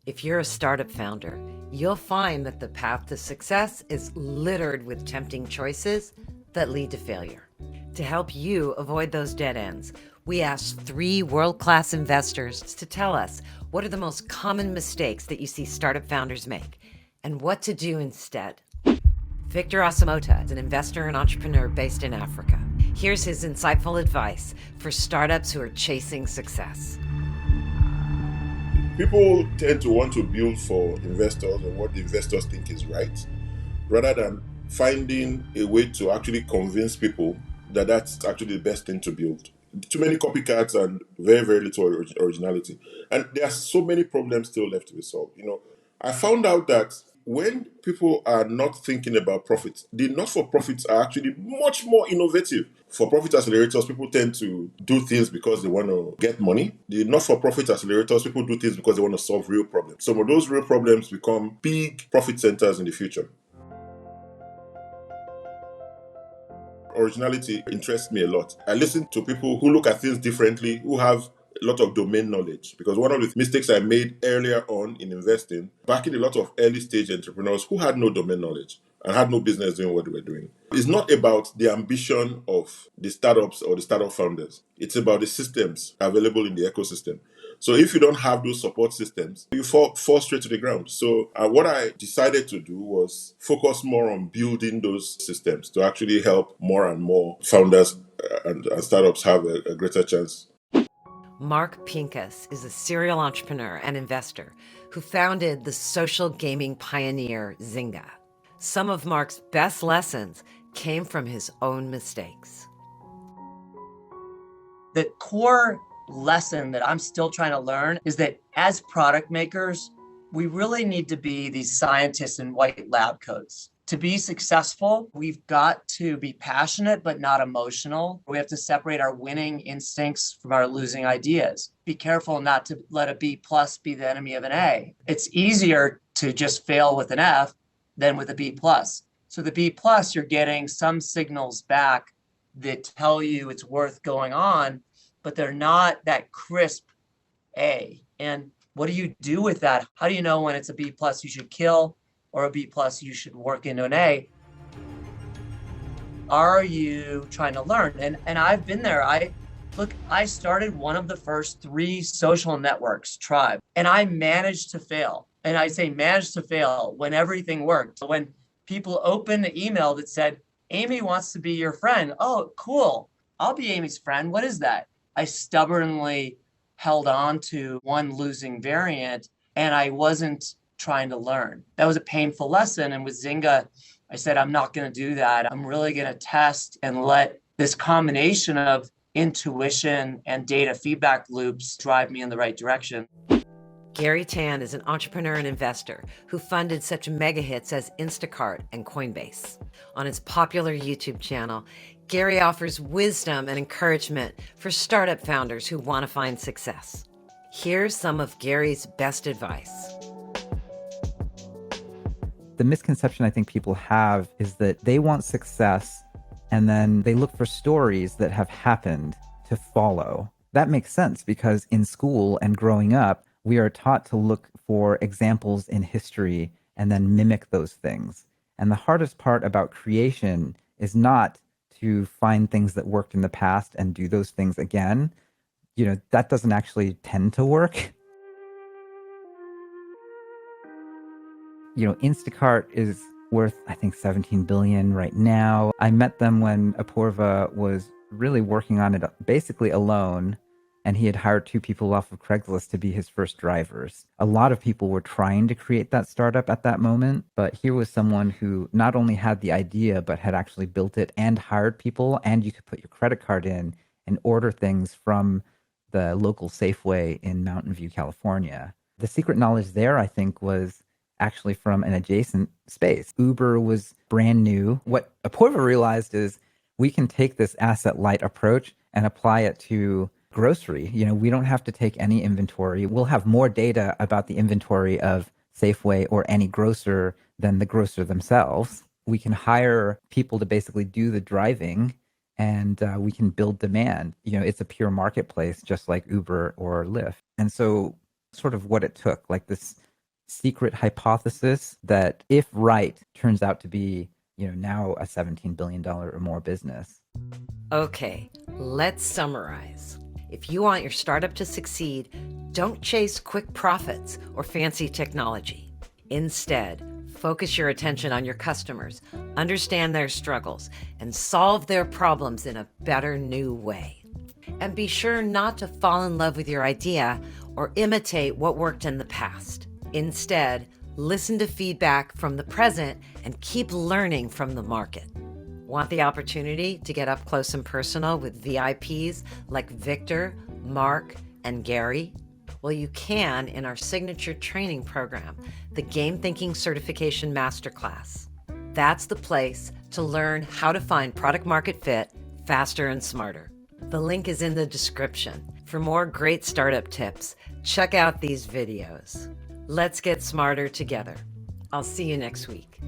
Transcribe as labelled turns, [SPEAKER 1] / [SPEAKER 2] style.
[SPEAKER 1] If you're a startup founder, you'll find that the path to success is littered with tempting choices that lead to failure. To help you avoid those dead ends, we asked 3 world-class investors to tell us what are the most common mistakes that you see startup founders make and what to do instead. Victor Asemota is an investor and entrepreneur based in Africa. Here's his insightful advice for startups who are chasing success.
[SPEAKER 2] People tend to want to build for investors and what the investors think is right, rather than finding a way to actually convince people that that's actually the best thing to build. Too many copycats and very, very little originality. And there are so many problems still left to be solved. I found out that when people are not thinking about profits, the not-for-profits are actually much more innovative. For-profit accelerators, people tend to do things because they want to get money. The not-for-profit accelerators, people do things because they want to solve real problems. Some of those real problems become big profit centers in the future. Originality interests me a lot. I listen to people who look at things differently, who have a lot of domain knowledge. Because one of the mistakes I made earlier on in investing, backing a lot of early stage entrepreneurs who had no domain knowledge and had no business doing what they were doing. It's not about the ambition of the startups or the startup founders. It's about the systems available in the ecosystem. So if you don't have those support systems, you fall straight to the ground. So what I decided to do was focus more on building those systems to actually help more and more founders and startups have a greater chance.
[SPEAKER 1] Mark Pincus is a serial entrepreneur and investor who founded the social gaming pioneer Zynga. Some of Mark's best lessons came from his own mistakes.
[SPEAKER 3] The core lesson that I'm still trying to learn is that as product makers, we really need to be these scientists in white lab coats. To be successful, we've got to be passionate but not emotional. We have to separate our winning instincts from our losing ideas. Be careful not to let a B plus be the enemy of an A. It's easier to just fail with an F than with a B plus. So the B plus, you're getting some signals back that tell you it's worth going on, but they're not that crisp A. And what do you do with that? How do you know when it's a B plus you should kill or a B plus you should work into an A? Are you trying to learn? And I've been there. I started one of the first 3 social networks, Tribe, and I managed to fail. And I say managed to fail when everything worked. When people opened the email that said, Amy wants to be your friend. Oh, cool. I'll be Amy's friend. What is that? I stubbornly held on to one losing variant and I wasn't trying to learn. That was a painful lesson. And with Zynga, I said, I'm not going to do that. I'm really going to test and let this combination of intuition and data feedback loops drive me in the right direction.
[SPEAKER 1] Garry Tan is an entrepreneur and investor who funded such mega hits as Instacart and Coinbase. On his popular YouTube channel, Garry offers wisdom and encouragement for startup founders who want to find success. Here's some of Garry's best advice.
[SPEAKER 4] The misconception I think people have is that they want success and then they look for stories that have happened to follow. That makes sense because in school and growing up, we are taught to look for examples in history and then mimic those things. And the hardest part about creation is not to find things that worked in the past and do those things again. That doesn't actually tend to work. Instacart is worth, I think, 17 billion right now. I met them when Apoorva was really working on it basically alone, and he had hired 2 people off of Craigslist to be his first drivers. A lot of people were trying to create that startup at that moment, but here was someone who not only had the idea, but had actually built it and hired people, and you could put your credit card in and order things from the local Safeway in Mountain View, California. The secret knowledge there, I think, was actually from an adjacent space. Uber was brand new. What Apoorva realized is we can take this asset light approach and apply it to grocery. We don't have to take any inventory. We'll have more data about the inventory of Safeway or any grocer than the grocer themselves. We can hire people to basically do the driving and we can build demand. It's a pure marketplace, just like Uber or Lyft. And so sort of what it took, like this secret hypothesis that, if right, turns out to be, now a $17 billion or more business.
[SPEAKER 1] Okay, let's summarize. If you want your startup to succeed, don't chase quick profits or fancy technology. Instead, focus your attention on your customers, understand their struggles, and solve their problems in a better new way. And be sure not to fall in love with your idea or imitate what worked in the past. Instead, listen to feedback from the present and keep learning from the market. Want the opportunity to get up close and personal with VIPs like Victor, Mark, and Garry? Well, you can in our signature training program, the Game Thinking Certification Masterclass. That's the place to learn how to find product market fit faster and smarter. The link is in the description. For more great startup tips, check out these videos. Let's get smarter together. I'll see you next week.